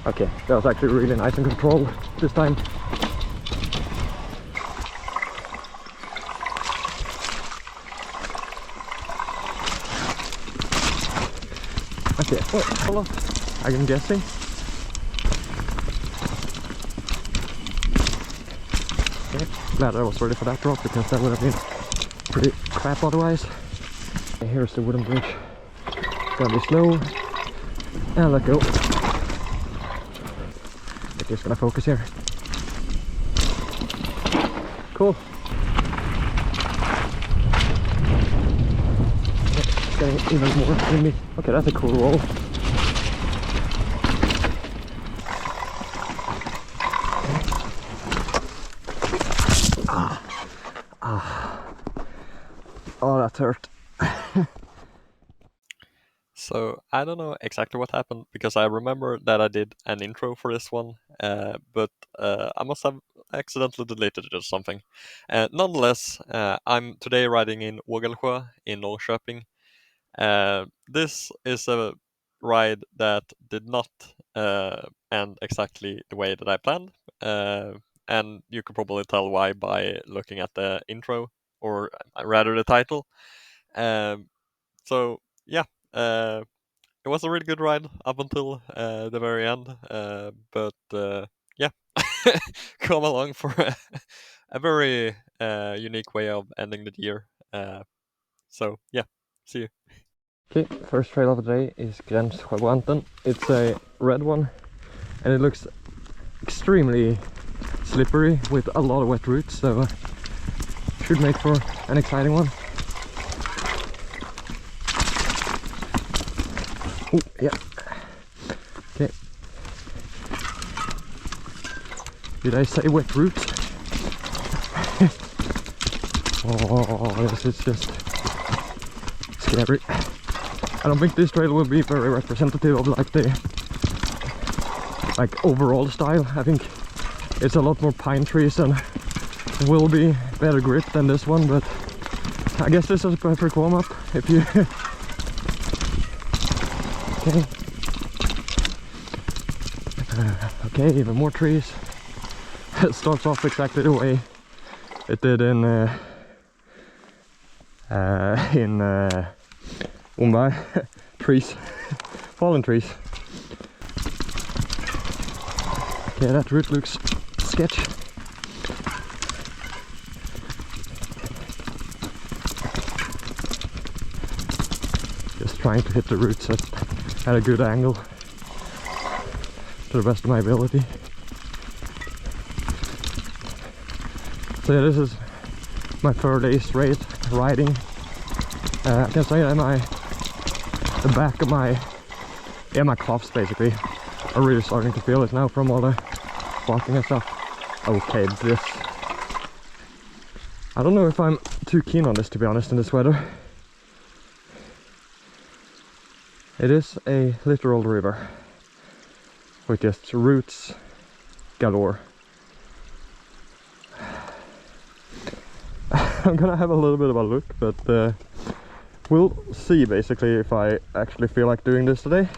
Okay, that was actually really nice and controlled this time. Okay, well, hold on. I'm guessing. Okay, glad I was ready for that drop because that would have been pretty crap otherwise. Okay, here's the wooden bridge. Gotta be slow and let go. I'm just gonna focus here. Cool. It's getting even more windy. Okay, that's a cool roll. Oh, that hurt. So I don't know exactly what happened because I remember that I did an intro for this one, but I must have accidentally deleted it or something. Nonetheless, I'm today riding in Ågelsjö in Norrköping. This is a ride that did not end exactly the way that I planned, and you could probably tell why by looking at the intro, or rather the title. So yeah, it was a really good ride up until the very end, but yeah, come along for a very unique way of ending the year. So yeah, see you. Okay, first trail of the day is Gransjöbranten. It's a red one and it looks extremely slippery with a lot of wet roots, so should make for an exciting one. Oh, yeah. Okay. Did I say wet roots? Oh, this is just scary. I don't think this trail will be very representative of like the overall style. I think it's a lot more pine trees and will be better grip than this one, but I guess this is a perfect warm-up if you okay. Okay, even more trees. It starts off exactly the way it did in Blåbär. Trees, fallen trees. Okay, that route looks sketch. Just trying to hit the roots at a good angle to the best of my ability. So yeah, this is my third day straight riding. I can say that the back of my calves basically are really starting to feel it now from all the walking and stuff. Okay, this, I don't know if I'm too keen on this, to be honest, in this weather. It is a literal river with just roots galore. I'm gonna have a little bit of a look, but we'll see basically if I actually feel like doing this today.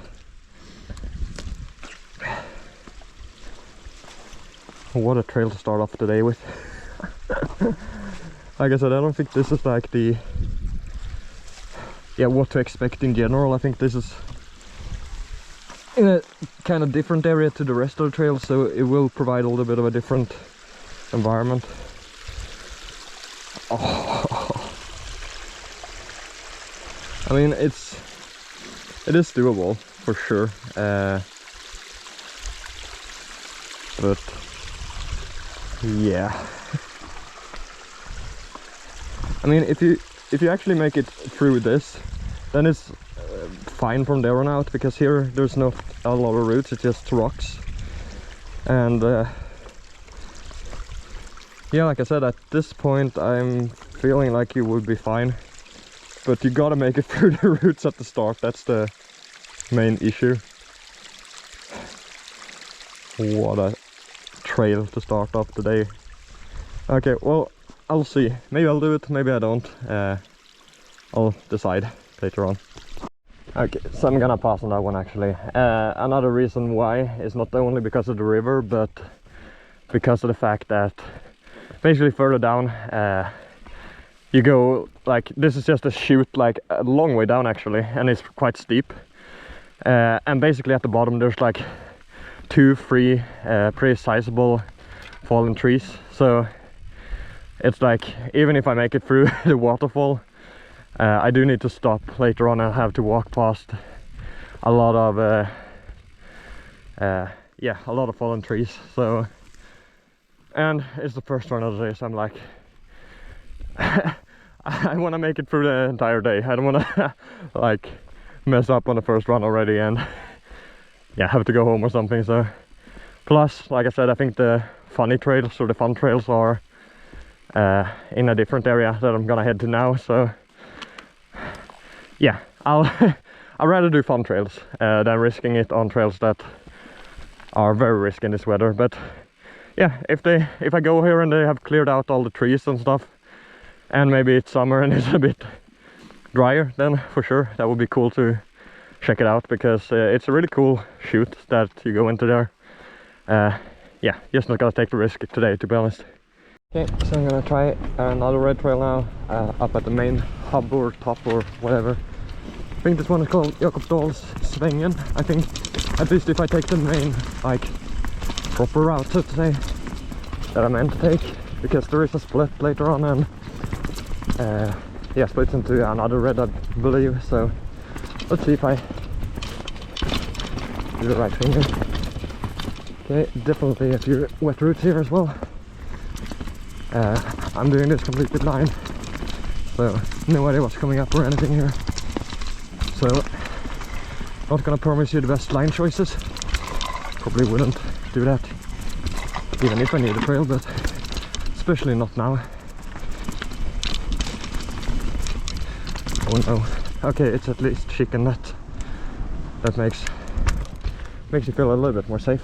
What a trail to start off today with. Like I said, I don't think this is like the what to expect in general. I think this is in a kind of different area to the rest of the trail, so it will provide a little bit of a different environment. Oh. I mean, it is doable for sure, but yeah. I mean, if you actually make it through this, then it's fine from there on out, because here there's not a lot of roots, it's just rocks. And yeah, like I said, at this point I'm feeling like you would be fine, but you gotta make it through the roots at the start. That's the main issue. What a trail to start off the day. Okay, well, I'll see. Maybe I'll do it, maybe I don't. I'll decide later on. Okay, so I'm gonna pass on that one actually. Another reason why is not only because of the river, but because of the fact that basically further down you go, like, this is just a chute like a long way down actually, and it's quite steep. And basically at the bottom there's like 2-3 pretty sizable fallen trees, so it's like even if I make it through the waterfall, I do need to stop later on and have to walk past a lot of yeah, a lot of fallen trees. So, and it's the first one of the day, so I'm like I want to make it through the entire day. I don't want to like mess up on the first run already and yeah, have to go home or something. So plus, like I said, I think the funny trails or the fun trails are in a different area that I'm gonna head to now. So yeah, I'd rather do fun trails than risking it on trails that are very risky in this weather. But yeah, if I go here and they have cleared out all the trees and stuff, and maybe it's summer and it's a bit drier, then for sure that would be cool to check it out, because it's a really cool chute that you go into there. Yeah, just not gonna take the risk today, to be honest. Okay, so I'm gonna try another red trail now, up at the main hub or top or whatever. I think this one is called Jakobsdalsvängen, I think, at least if I take the main, like, proper route, so to say, that I meant to take, because there is a split later on, and yeah, splits into another red, I believe. So let's see if I do the right thing here. Okay, definitely a few wet roots here as well. I'm doing this completely blind, so no idea what's coming up or anything here. So not gonna promise you the best line choices. Probably wouldn't do that even if I need a trail, but especially not now. Oh no. Okay, it's at least chicken net. That makes you feel a little bit more safe.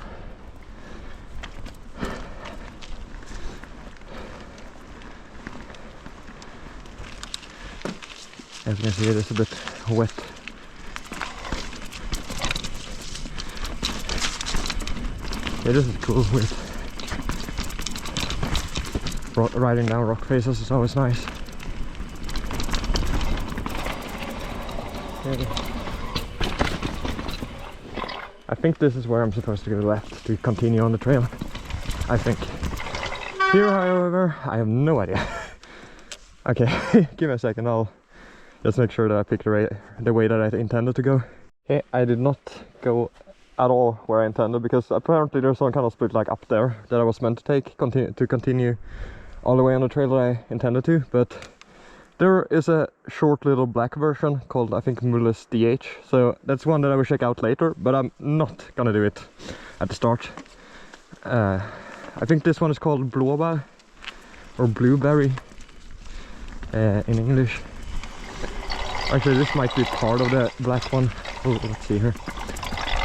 As you can see, it is a bit wet. Yeah, this is cool with riding down rock faces, is always nice. I think this is where I'm supposed to go left to continue on the trail, I think. Here, however, I have no idea. Okay, give me a second, I'll just make sure that I pick the way that I intended to go. Okay, I did not go at all where I intended, because apparently there's some kind of split like up there that I was meant to take to continue all the way on the trail that I intended to, but there is a short little black version called, I think, Bullen DH, so that's one that I will check out later, but I'm not gonna do it at the start. I think this one is called Blåbär or Blueberry in English. Actually, this might be part of the black one. Oh, let's see here.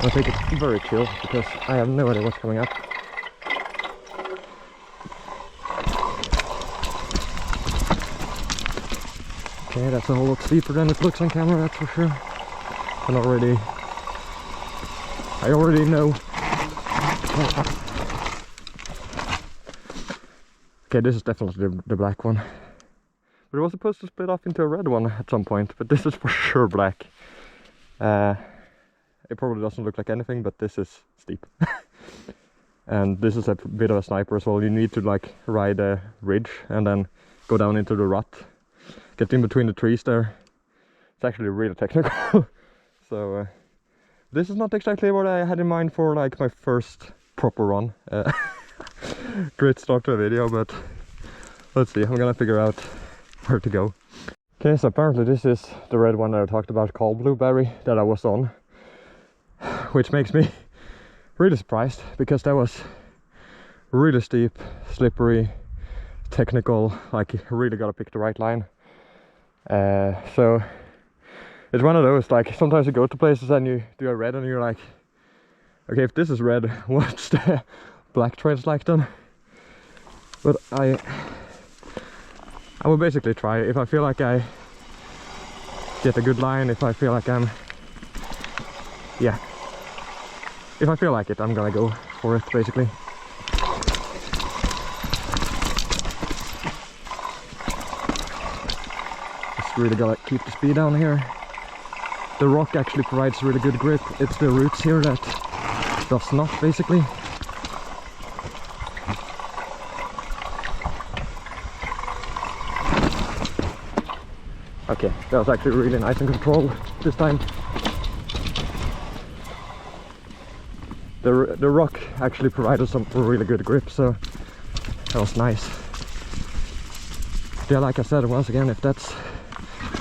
I'll take it very chill because I have no idea what's coming up. Okay, that's a whole lot steeper than it looks on camera, that's for sure. I already know. Okay, this is definitely the black one. But it was supposed to split off into a red one at some point, but this is for sure black. It probably doesn't look like anything, but this is steep. And this is a bit of a sniper as well. You need to like ride a ridge and then go down into the rut. Get in between the trees there. It's actually really technical. So this is not exactly what I had in mind for like my first proper run. Great start to a video, but let's see, I'm gonna figure out where to go. Okay, so apparently this is the red one that I talked about, called Blueberry, that I was on. Which makes me really surprised, because that was really steep, slippery, technical, like you really gotta pick the right line. So it's one of those, like sometimes you go to places and you do a red and you're like, okay, if this is red, what's the black trails like then? But I will basically try. If I feel like I get a good line, if I feel like I'm yeah, if I feel like it, I'm gonna go for it basically. Just really gotta keep the speed down here. The rock actually provides really good grip. It's the roots here that does not basically. Okay, that was actually really nice and controlled this time. The rock actually provided some really good grip, so that was nice. Yeah, like I said, once again, if that's,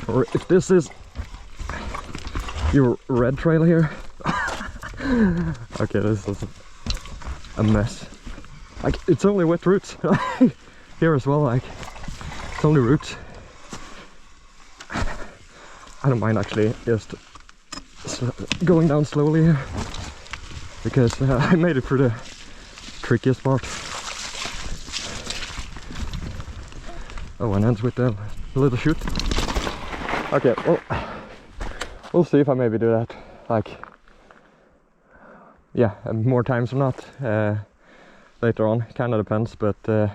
or if this is your red trail here. Okay, this is a mess. Like, it's only wet roots here as well. Like, it's only roots. I don't mind actually just going down slowly here, because I made it through the trickiest part. Oh, and ends with the little chute. Okay, well, we'll see if I maybe do that, like, yeah, more times or not later on. Kind of depends, but yeah,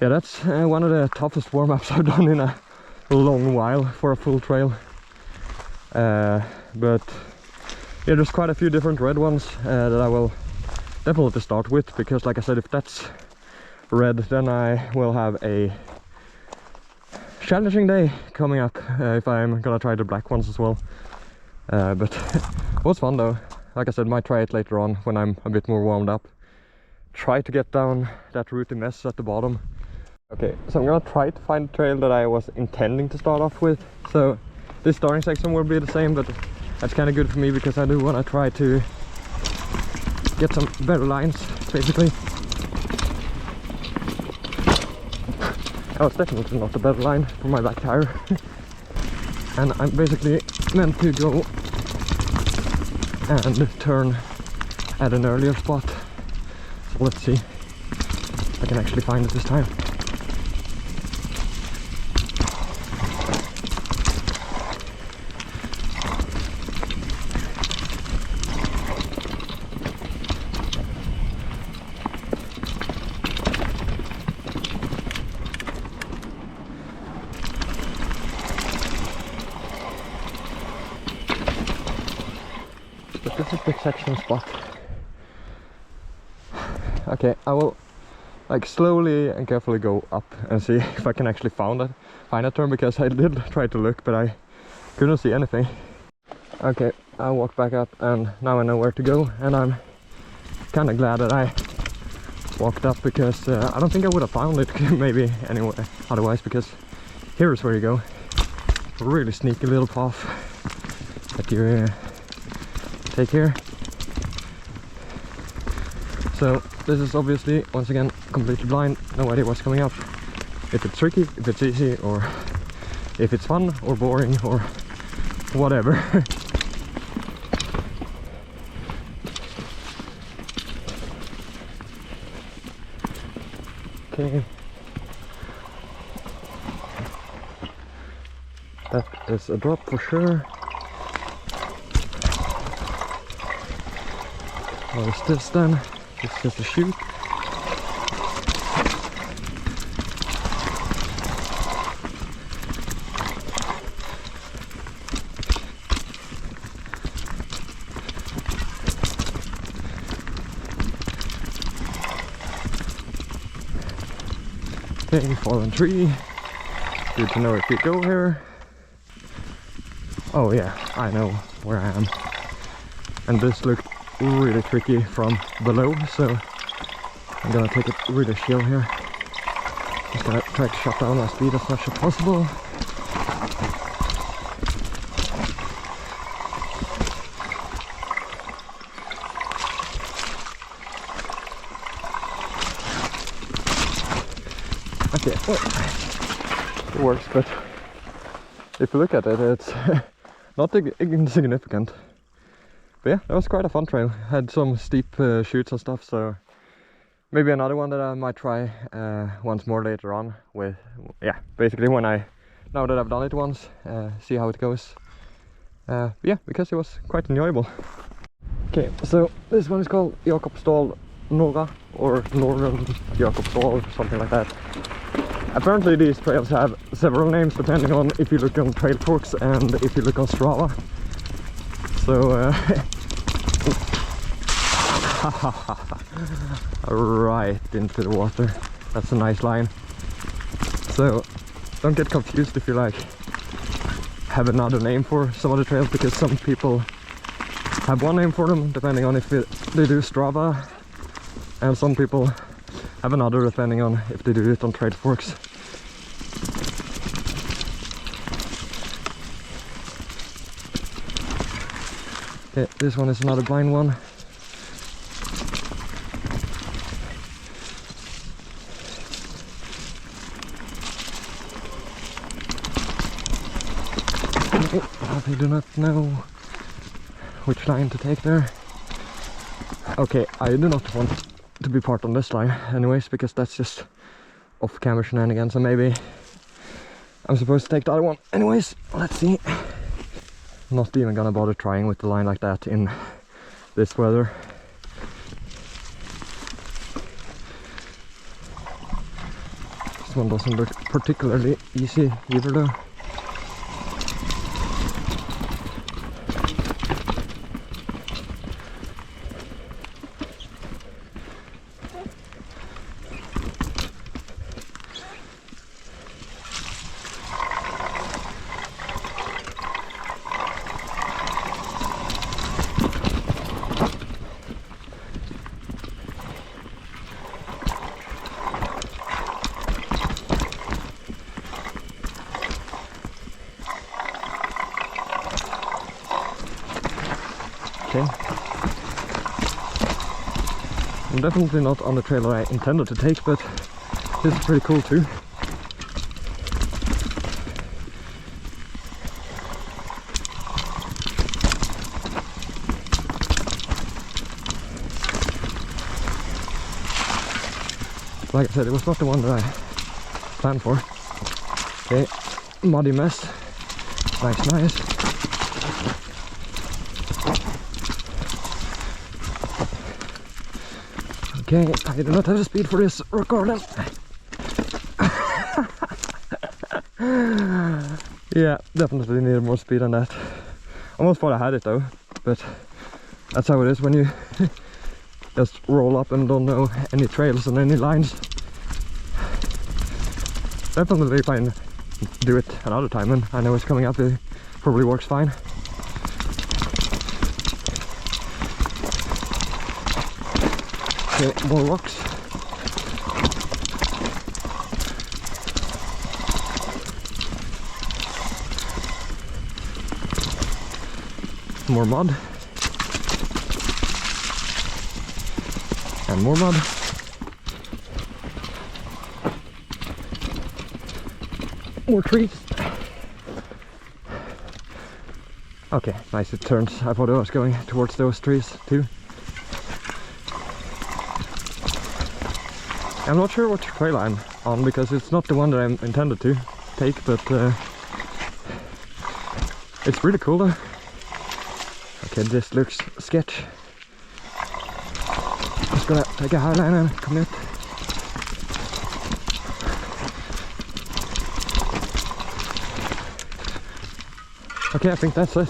that's one of the toughest warm-ups I've done in a long while for a full trail. But yeah, there's quite a few different red ones that I will definitely start with, because like I said, if that's red, then I will have a challenging day coming up if I'm gonna try the black ones as well. But it was fun though. Like I said, might try it later on when I'm a bit more warmed up. Try to get down that rooty mess at the bottom. Okay, so I'm gonna try to find the trail that I was intending to start off with. So this starting section will be the same, but that's kind of good for me because I do want to try to get some better lines, basically. That was definitely not the better line for my back tire. And I'm basically meant to go and turn at an earlier spot. So let's see if I can actually find it this time. Specific section spot. Okay, I will like slowly and carefully go up and see if I can actually find a turn, because I did try to look but I couldn't see anything. Okay, I walk back up and now I know where to go, and I'm kind of glad that I walked up, because I don't think I would have found it maybe anyway otherwise, because here is where you go. A really sneaky little path that you take here. So this is obviously once again completely blind, no idea what's coming up, if it's tricky, if it's easy, or if it's fun or boring or whatever. Okay, that is a drop for sure. What is this then? It's just a chute. Okay, fallen tree. Good to know if you go here. Oh yeah, I know where I am. And this looked really tricky from below, so I'm gonna take it really chill here. Just gonna try to shut down my speed as much as possible. Okay, well, it works, but if you look at it, it's not insignificant. But yeah, that was quite a fun trail. Had some steep chutes and stuff, so maybe another one that I might try once more later on with, yeah, basically now that I've done it once, see how it goes. Yeah, because it was quite enjoyable. Okay, so this one is called Jakobsdal Norra, or Northern Jakobsdal, or something like that. Apparently these trails have several names depending on if you look on Trailforks and if you look on Strava. So right into the water. That's a nice line. So don't get confused if you like have another name for some of the trails, because some people have one name for them depending on if they do Strava, and some people have another depending on if they do it on Trailforks. Okay, this one is another blind one. I do not know which line to take there. Okay, I do not want to be part on this line anyways, because that's just off camera shenanigans, so maybe I'm supposed to take the other one anyways. Let's see. Not even gonna bother trying with the line like that in this weather. This one doesn't look particularly easy either though. Okay. I'm definitely not on the trail I intended to take, but this is pretty cool too. Like I said, it was not the one that I planned for. Okay, muddy mess. Nice, nice. Okay, I do not have the speed for this recording. Yeah, definitely needed more speed on that. Almost thought I had it though, but that's how it is when you just roll up and don't know any trails and any lines. Definitely if I do it another time and I know it's coming up, it probably works fine. Okay, more rocks. More mud. And more mud. More trees. Okay, nice, it turns. I thought I was going towards those trees too. I'm not sure what trail I'm on because it's not the one that I'm intended to take, but it's really cool though. Okay, this looks sketch. Just gonna take a high line and commit. Okay, I think that's it.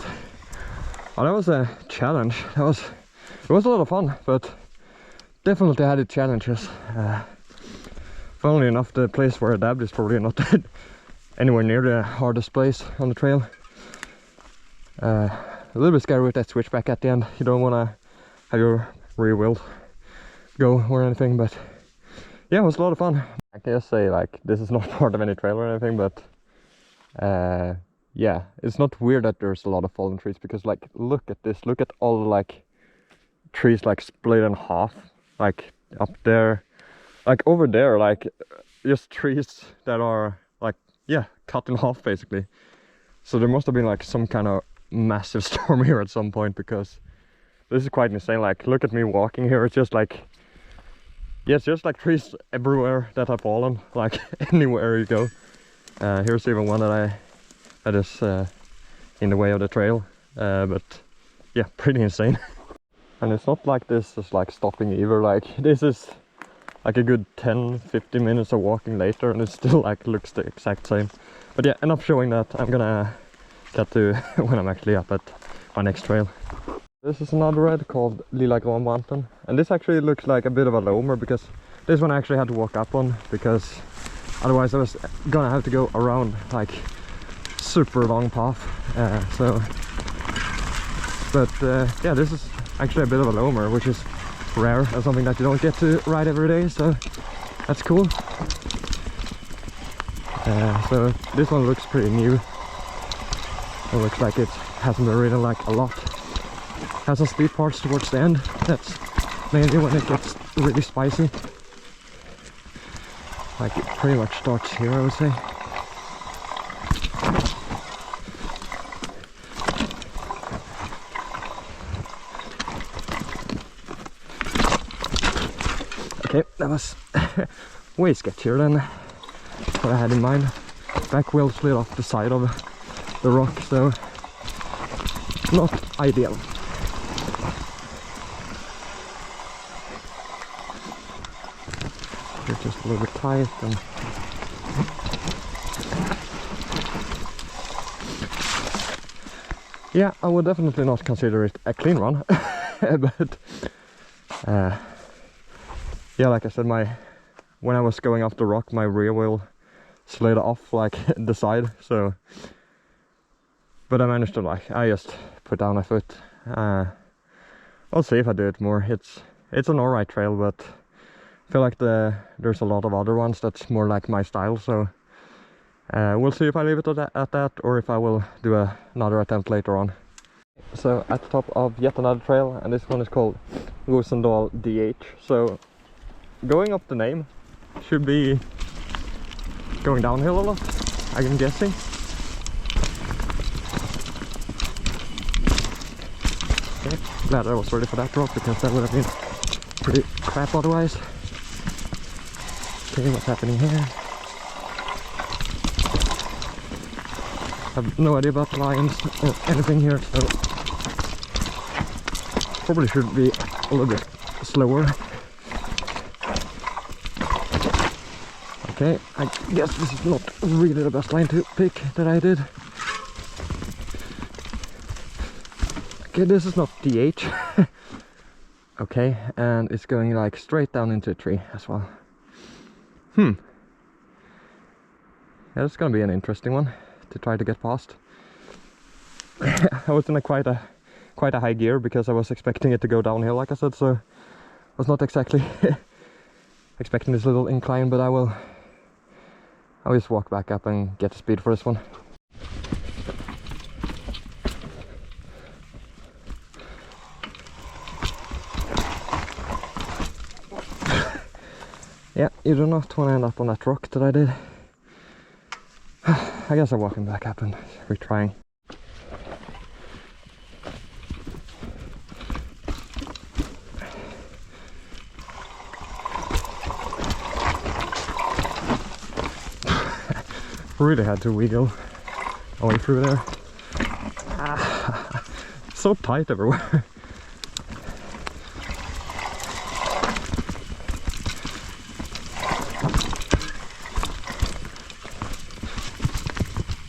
Oh, that was a challenge. It was a lot of fun, but definitely had its challenges. Funnily enough, the place where I dabbed is probably not anywhere near the hardest place on the trail. A little bit scary with that switchback at the end. You don't want to have your rear wheel go or anything, but yeah, it was a lot of fun. I can just say, like, this is not part of any trail or anything, but yeah, it's not weird that there's a lot of fallen trees, because like, look at this, look at all the like trees like split in half, like up there, like over there, like just trees that are like, yeah, cut in half basically. So there must have been like some kind of massive storm here at some point, because this is quite insane. Like, look at me walking here, it's just like, yeah, it's just like trees everywhere that have fallen, like anywhere you go. Here's even one that is in the way of the trail, but yeah, pretty insane. And it's not like this is like stopping either, like this is like a good 10-15 minutes of walking later and it still like looks the exact same. But yeah, enough showing that. I'm gonna get to when I'm actually up at my next trail. This is another red called Lilla granbranten, and this actually looks like a bit of a loamer because this one I actually had to walk up on because otherwise I was gonna have to go around like super long path. Yeah, this is actually a bit of a loamer, which is rare and something that you don't get to ride every day, so that's cool. So this one looks pretty new. It looks like it hasn't been ridden like a lot. Has some speed parts towards the end. That's mainly when it gets really spicy. Like it pretty much starts here, I would say. Okay, that was way sketchier than what I had in mind. Back wheel slid off the side of the rock, so not ideal. It's just a little bit tight and yeah, I would definitely not consider it a clean run. But yeah, like I said, when I was going off the rock, my rear wheel slid off like the side, so but I managed to I just put down my foot. I'll see if I do it more. It's an alright trail, but I feel like there's a lot of other ones that's more like my style, so we'll see if I leave it at that or if I will do another attempt later on. So at the top of yet another trail, and this one is called Rosendal DH. So going up the name should be going downhill a lot, I'm guessing. Okay, glad I was ready for that drop because that would have been pretty crap otherwise. Okay, what's happening here? I have no idea about lions or anything here, so probably should be a little bit slower. Okay, I guess this is not really the best line to pick that I did. Okay, this is not DH. Okay, and it's going like straight down into a tree as well. Yeah, it's gonna be an interesting one to try to get past. I was in quite a high gear because I was expecting it to go downhill, like I said, so I was not exactly expecting this little incline, but I'll just walk back up and get the speed for this one. Yeah, you do not want to end up on that rock that I did. I guess I'm walking back up and retrying. Really had to wiggle away through there. So tight everywhere.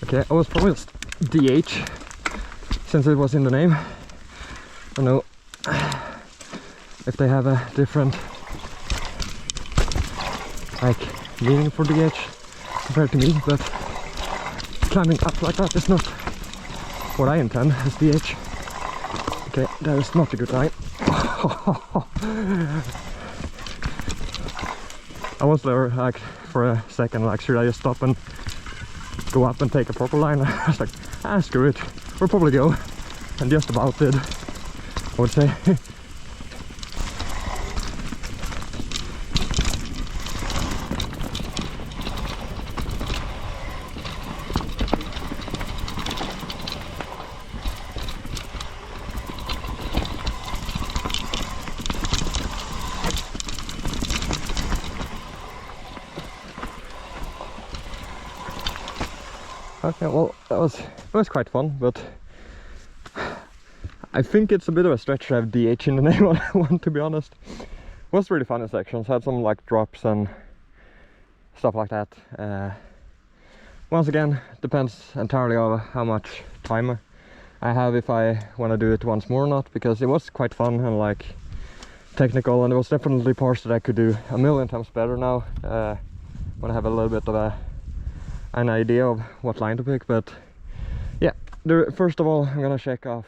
Okay, I was promised DH since it was in the name. I don't know if they have a different like meaning for DH compared to me, but climbing up like that is not what I intend as DH. Okay, that is not a good line. I was there like for a second, like should I just stop and go up and take a proper line? I was like, screw it, we'll probably go, and just about did, I would say. Okay, well, it was quite fun, but I think it's a bit of a stretch to have DH in the name on that one, to be honest. It was really fun in sections, had some like drops and stuff like that. Once again, depends entirely on how much time I have, if I want to do it once more or not, because it was quite fun and like technical, and there was definitely parts that I could do a million times better now when I have a little bit of an idea of what line to pick. But yeah, first of all I'm gonna check some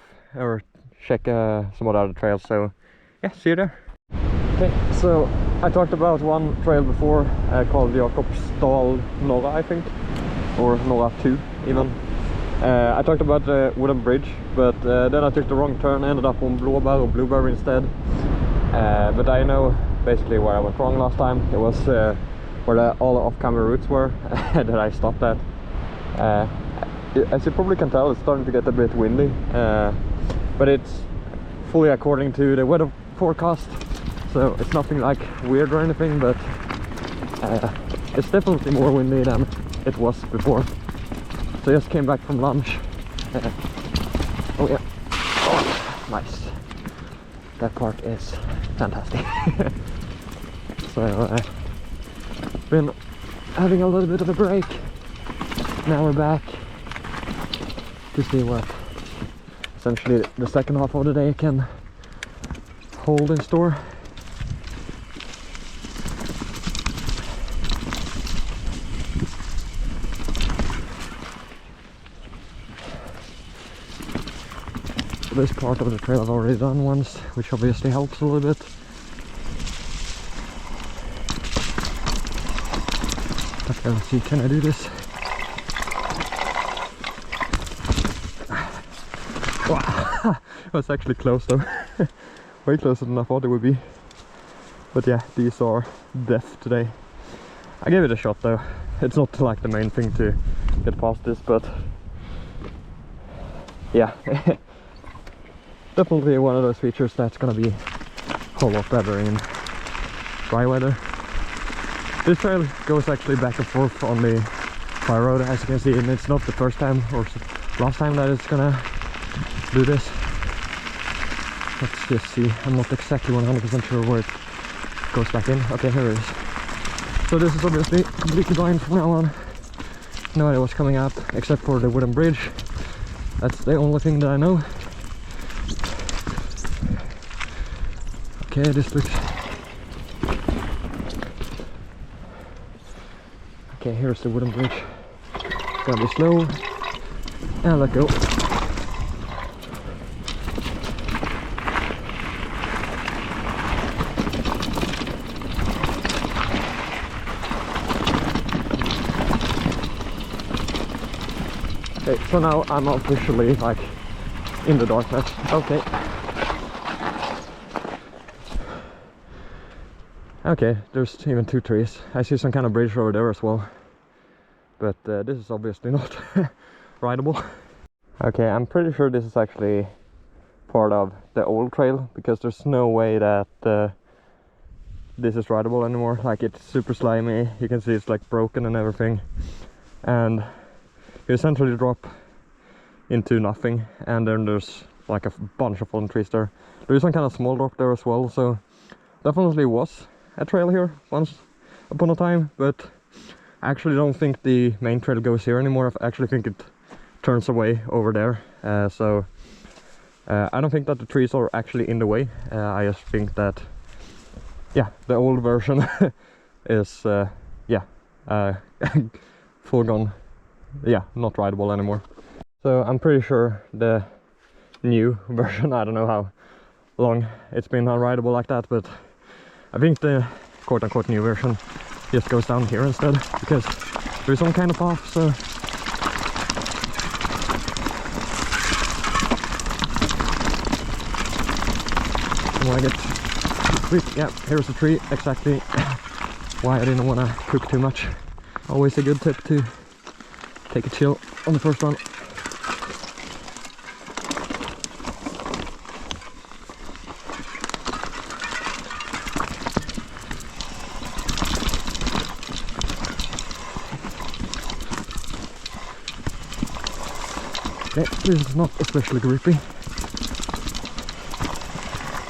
of the other trails, so yeah, see you there. Okay, so I talked about one trail before called Jakobsdal Norra, I think, or Norra 2 even. I talked about the wooden bridge, but then I took the wrong turn, ended up on Blåbär or Blåbär instead. But I know basically where I went wrong last time. It was where all the off-camera routes were that I stopped at. As you probably can tell, it's starting to get a bit windy, but it's fully according to the weather forecast, so it's nothing like weird or anything, but it's definitely more windy than it was before. So I just came back from lunch. Oh yeah, oh, nice. That part is fantastic. So been having a little bit of a break. Now we're back to see what essentially the second half of the day can hold in store. This part of the trail I've already done once, which obviously helps a little bit. Okay, let's see, can I do this? Wow, it was actually close though. Way closer than I thought it would be. But yeah, these are death today. I gave it a shot though. It's not like the main thing to get past this, but yeah. Definitely one of those features that's gonna be a whole lot better in dry weather. This trail goes actually back and forth on the fire road, as you can see, and it's not the first time or last time that it's gonna do this. Let's just see, I'm not exactly 100% sure where it goes back in. Okay, here it is. So this is obviously completely blind from now on. No idea what's coming up, except for the wooden bridge. That's the only thing that I know. Okay, this looks... Okay, here's the wooden bridge. Gotta be slow. And let go. Okay, so now I'm officially like in the darkness. Okay. Okay, there's even two trees. I see some kind of bridge over there as well. But this is obviously not rideable. Okay, I'm pretty sure this is actually part of the old trail, because there's no way that this is rideable anymore. Like, it's super slimy, you can see it's like broken and everything. And you essentially drop into nothing, and then there's like a bunch of fallen trees there. There is some kind of small drop there as well, so definitely was a trail here once upon a time, but I actually don't think the main trail goes here anymore. I actually think it turns away over there, so I don't think that the trees are actually in the way. I just think that, yeah, the old version is foregone, yeah, not rideable anymore. So I'm pretty sure the new version, I don't know how long it's been unrideable like that, but I think the quote-unquote new version just goes down here instead, because there's some kind of path, so... I want to get quick. Yeah, here's the tree, exactly why I didn't want to cook too much. Always a good tip to take a chill on the first one. Okay, this is not especially grippy.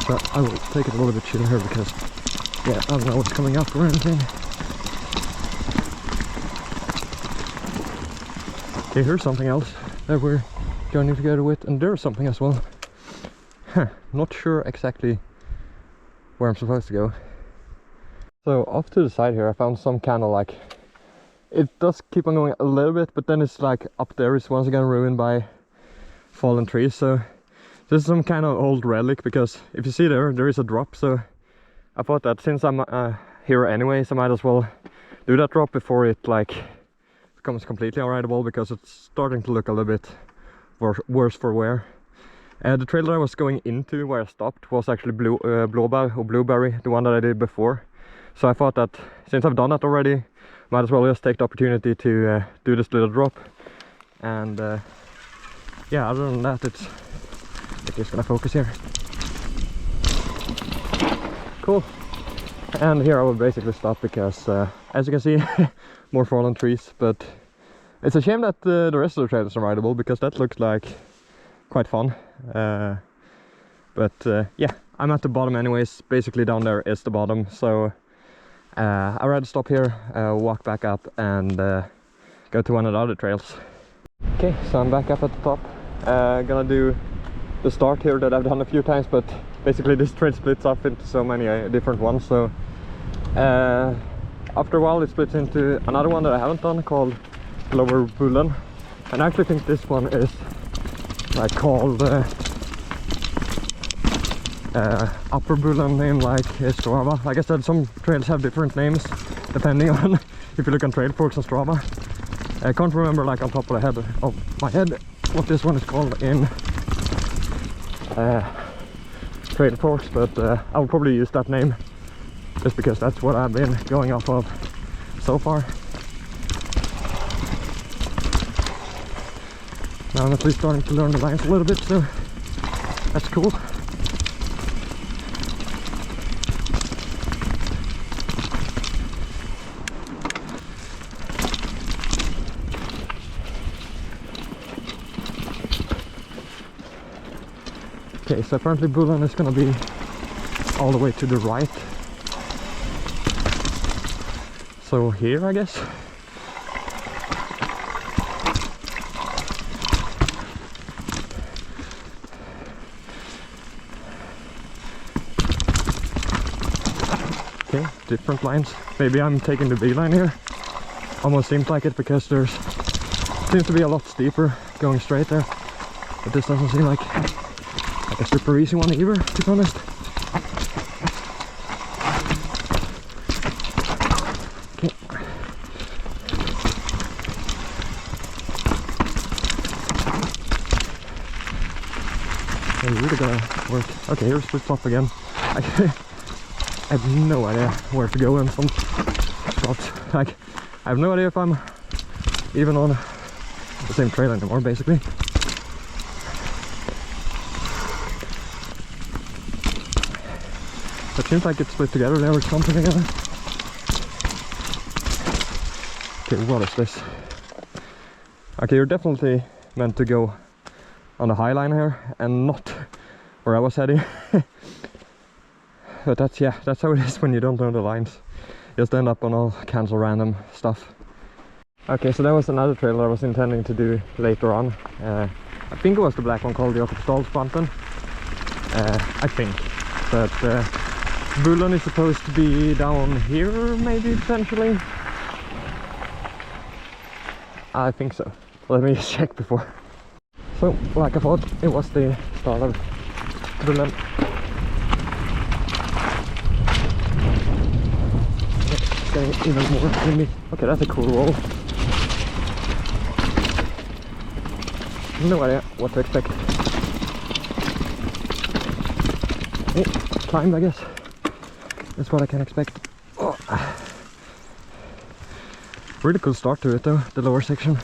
So I will take it a little bit chill here because, yeah, I don't know what's coming up or anything. Okay, here's something else that we're joining together with, and there's something as well. Not sure exactly where I'm supposed to go. So off to the side here I found some kind of like, it does keep on going a little bit, but then it's like up there is once again ruined by fallen trees. So this is some kind of old relic, because if you see there is a drop. So I thought that since I'm here anyways, I might as well do that drop before it like becomes completely unrideable, because it's starting to look a little bit worse for wear. The trail that I was going into where I stopped was actually Blåbär or Blueberry, the one that I did before. So I thought that since I've done that already, might as well just take the opportunity to do this little drop. And yeah, other than that, it's just gonna focus here. Cool. And here I will basically stop because as you can see, more fallen trees. But it's a shame that the rest of the trail is unrideable, because that looks like quite fun. But yeah, I'm at the bottom anyways. Basically down there is the bottom. So I'd rather stop here, walk back up, and go to one of the other trails. Okay, so I'm back up at the top. Gonna do the start here that I've done a few times, but basically this trail splits up into so many different ones. So after a while it splits into another one that I haven't done called Lower Bullen, and I actually think this one is like called Upper Bullen in like Strava. Like I said, some trails have different names depending on if you look on Trail Forks and Strava. I can't remember like on top of my head what this one is called in Trail Forks, but I'll probably use that name just because that's what I've been going off of so far. Now I'm at least starting to learn the lines a little bit, so that's cool. Okay, so apparently Bullen is gonna be all the way to the right. So here, I guess. Okay, different lines. Maybe I'm taking the big line here. Almost seems like it, because there's seems to be a lot steeper going straight there. But this doesn't seem like a super easy one either, to be honest. Okay. I'm really gonna work. Okay, here's the top again. I have no idea where to go in some spots. Like, I have no idea if I'm even on the same trail anymore, basically. It seems like it's split together there or something together. Okay, what is this? Okay, you're definitely meant to go on the high line here and not where I was heading. But that's, yeah, that's how it is when you don't know the lines. You just end up on all kinds of random stuff. Okay, so that was another trail I was intending to do later on. I think it was the black one called the Jakobsdalsbranten. I think. But Bullen is supposed to be down here, maybe, potentially. I think so. Let me check before. So, like I thought, it was the start of Bullen. It's getting even more windy. Okay, that's a cool roll. No idea what to expect. Oh, climb, I guess. That's what I can expect. Oh. Really cool start to it though, the lower section.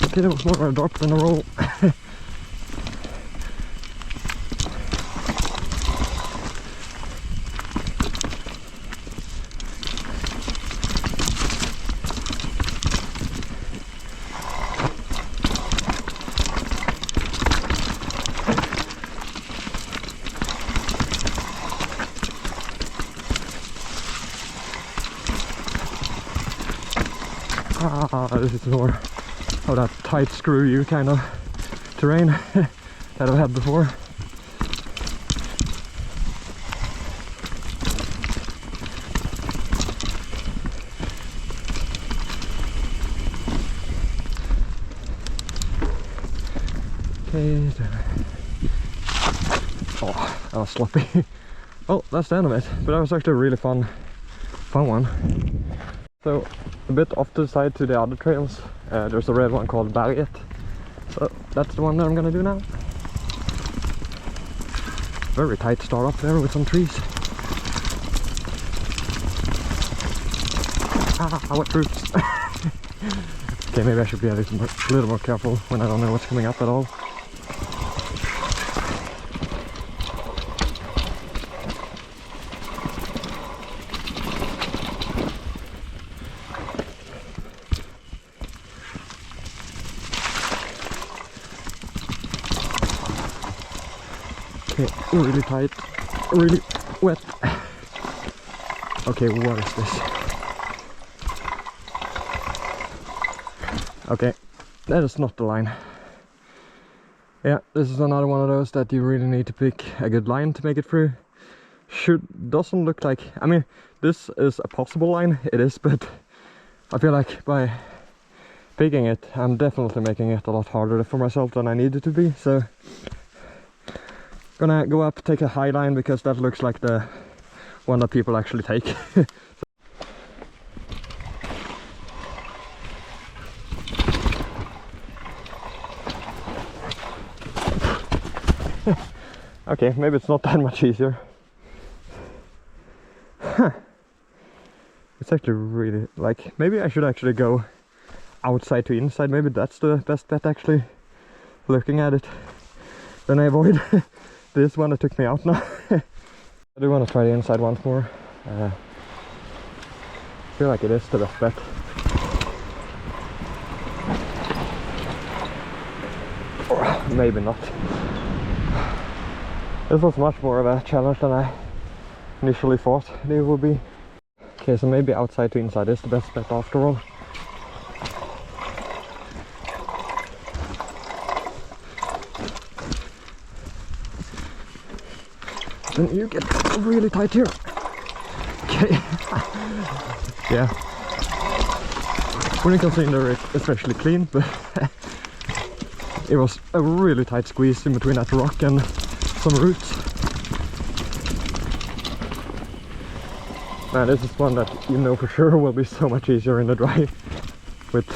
Okay, that was more of a drop than a roll. This is more of that tight screw you kind of terrain that I've had before. Okay. Oh, that was sloppy. Well, that's the end of it, but that was actually a really fun one. So, a bit off to the side to the other trails, there's a red one called Berget. So, that's the one that I'm gonna do now. Very tight start up there with some trees. What roots? Okay, maybe I should be a little more careful when I don't know what's coming up at all. Okay, really tight, really wet. Okay, what is this? Okay, that is not the line. Yeah, this is another one of those that you really need to pick a good line to make it through. Doesn't look like, I mean, this is a possible line, it is, but I feel like by picking it, I'm definitely making it a lot harder for myself than I need it to be, so gonna go up, take a high line, because that looks like the one that people actually take. Okay, maybe it's not that much easier. It's actually really, like, maybe I should actually go outside to inside. Maybe that's the best bet, actually, looking at it. Then I avoid this one that took me out now. I do want to try the inside once more. I feel like it is the best bet. Or maybe not. This was much more of a challenge than I initially thought it would be. Okay, so maybe outside to inside is the best bet after all. Then you get really tight here. Okay. Yeah. Wouldn't consider it especially clean, but it was a really tight squeeze in between that rock and some roots. Man, this is one that you know for sure will be so much easier in the dry with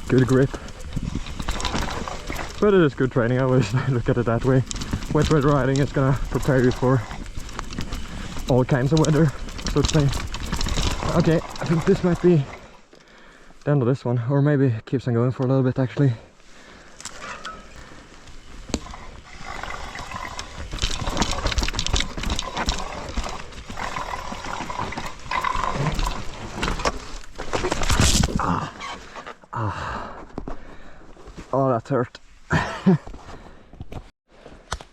good grip. But it is good training, I always look at it that way. Wet weather riding is gonna prepare you for all kinds of weather, so to say. Okay, I think this might be the end of this one, or maybe it keeps on going for a little bit actually. Oh, that hurt.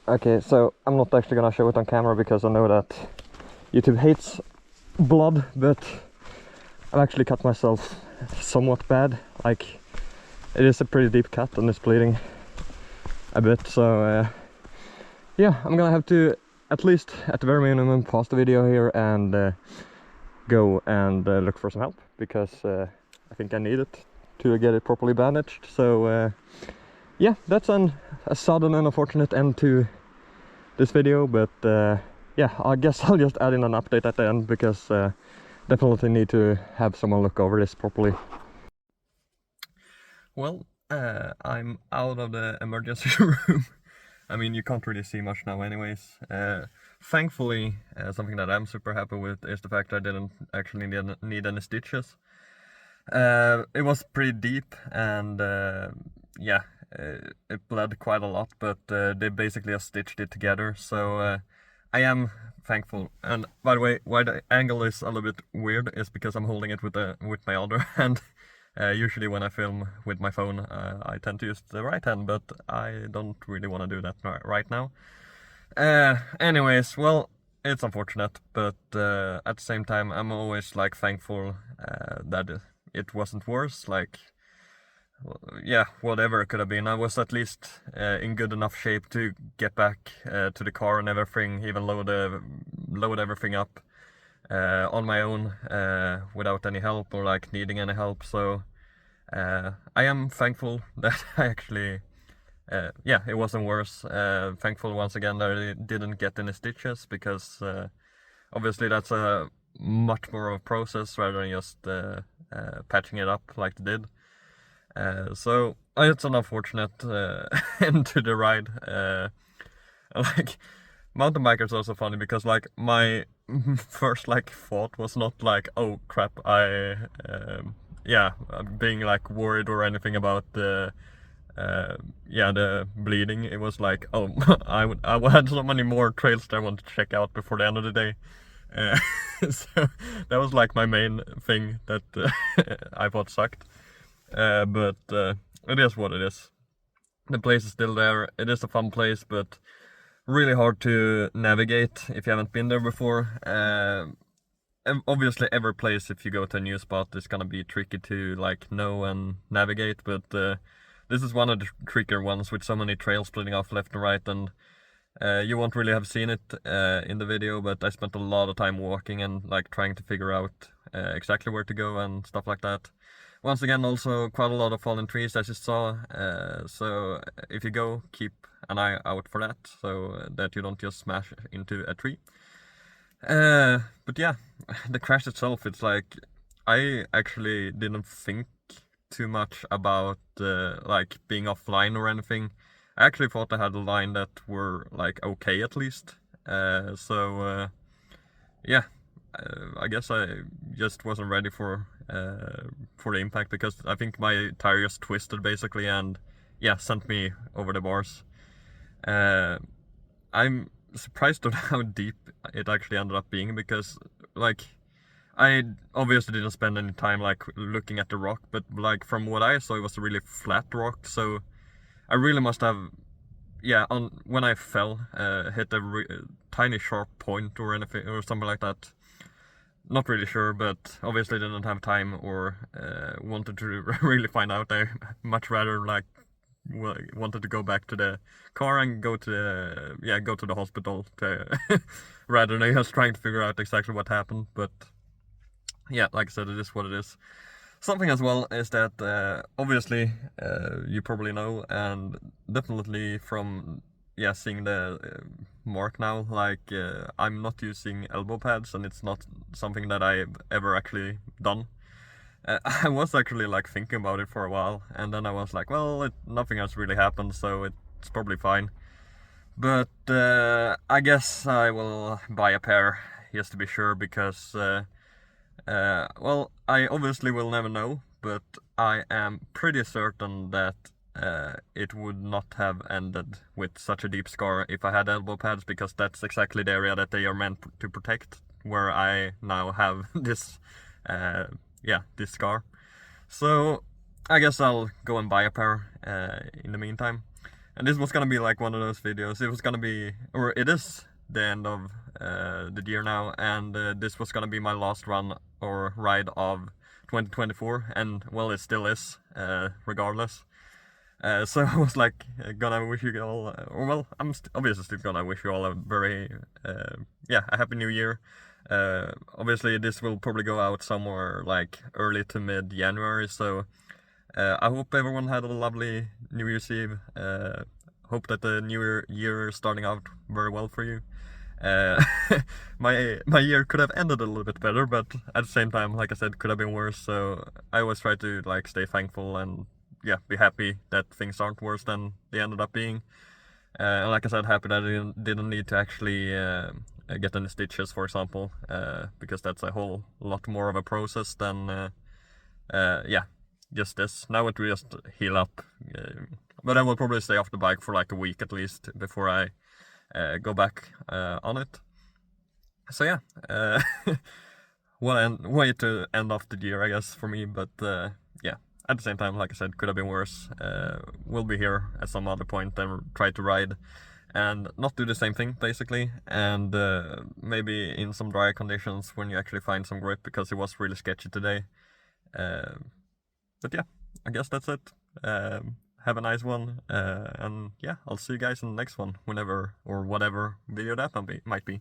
Okay, so I'm not actually gonna show it on camera because I know that YouTube hates blood, but I've actually cut myself somewhat bad. Like, it is a pretty deep cut and it's bleeding a bit, so yeah, I'm gonna have to, at least at the very minimum, pause the video here and go and look for some help, because I think I need it to get it properly bandaged. So yeah, that's a sudden and unfortunate end to this video, but yeah, I guess I'll just add in an update at the end, because definitely need to have someone look over this properly. Well, I'm out of the emergency room. I mean, you can't really see much now anyways. Thankfully, something that I'm super happy with is the fact that I didn't actually need any stitches. It was pretty deep, and yeah, it bled quite a lot, but they basically just stitched it together, so I am thankful. And by the way, why the angle is a little bit weird is because I'm holding it with my other hand. Usually when I film with my phone, I tend to use the right hand, but I don't really want to do that right now. Anyways, well, it's unfortunate, but at the same time, I'm always like thankful that it wasn't worse. Like, yeah, whatever it could have been. I was at least in good enough shape to get back to the car and everything, even load everything up on my own without any help or like needing any help. So I am thankful that I actually, yeah, it wasn't worse. Thankful once again that I didn't get any stitches, because obviously that's a much more of a process rather than just patching it up like they did. So it's an unfortunate end to the ride. Like, mountain bikers are also funny, because like my first like thought was not like, oh crap, I'm being like worried or anything about the bleeding. It was like, oh, I had so many more trails that I wanted to check out before the end of the day. So that was like my main thing that I thought sucked. But it is what it is. The place is still there. It is a fun place, but really hard to navigate if you haven't been there before. Obviously every place, if you go to a new spot, is gonna be tricky to like know and navigate, but this is one of the trickier ones, with so many trails splitting off left and right, and you won't really have seen it in the video, but I spent a lot of time walking and like trying to figure out exactly where to go and stuff like that. Once again, also quite a lot of fallen trees, as you saw, so if you go, keep an eye out for that, so that you don't just smash into a tree. But yeah, the crash itself, it's like, I actually didn't think too much about like being offline or anything. I actually thought I had a line that were like okay at least. So yeah, I guess I just wasn't ready for the impact, because I think my tire just twisted basically and yeah, sent me over the bars. I'm surprised at how deep it actually ended up being, because like I obviously didn't spend any time like looking at the rock, but like from what I saw, it was a really flat rock, so I really must have, yeah, when I fell, hit a tiny sharp point or anything or something like that. Not really sure, but obviously didn't have time or wanted to really find out. I much rather like wanted to go back to the car and go to the hospital to rather than just trying to figure out exactly what happened. But yeah, like I said, it is what it is. Something as well is that obviously you probably know, and definitely from seeing the mark now, like I'm not using elbow pads, and it's not something that I've ever actually done. I was actually like thinking about it for a while, and then I was like, well, nothing has really happened, so it's probably fine. But I guess I will buy a pair just to be sure, because well, I obviously will never know, but I am pretty certain that it would not have ended with such a deep scar if I had elbow pads, because that's exactly the area that they are meant to protect, where I now have this this scar. So I guess I'll go and buy a pair in the meantime. And this was gonna be like one of those videos. It was gonna be, or it is, the end of the year now, and this was gonna be my last run or ride of 2024, and well, it still is, regardless. So I was like gonna wish you all, or well, I'm obviously still gonna wish you all a very a happy new year. Obviously this will probably go out somewhere like early to mid January, so I hope everyone had a lovely New Year's Eve. Hope that the new year is starting out very well for you. My year could have ended a little bit better, but at the same time, like I said, could have been worse. So I always try to like stay thankful and be happy that things aren't worse than they ended up being. And like I said, happy that I didn't need to actually get any stitches, for example, because that's a whole lot more of a process than just this. Now it will just heal up, but I will probably stay off the bike for like a week at least before I go back on it. So yeah, way to end off the year, I guess, for me. But at the same time, like I said, could have been worse. We'll be here at some other point and try to ride and not do the same thing, basically. And maybe in some dry conditions when you actually find some grip, because it was really sketchy today. But yeah, I guess that's it. Have a nice one, and yeah, I'll see you guys in the next one, whenever or whatever video that might be.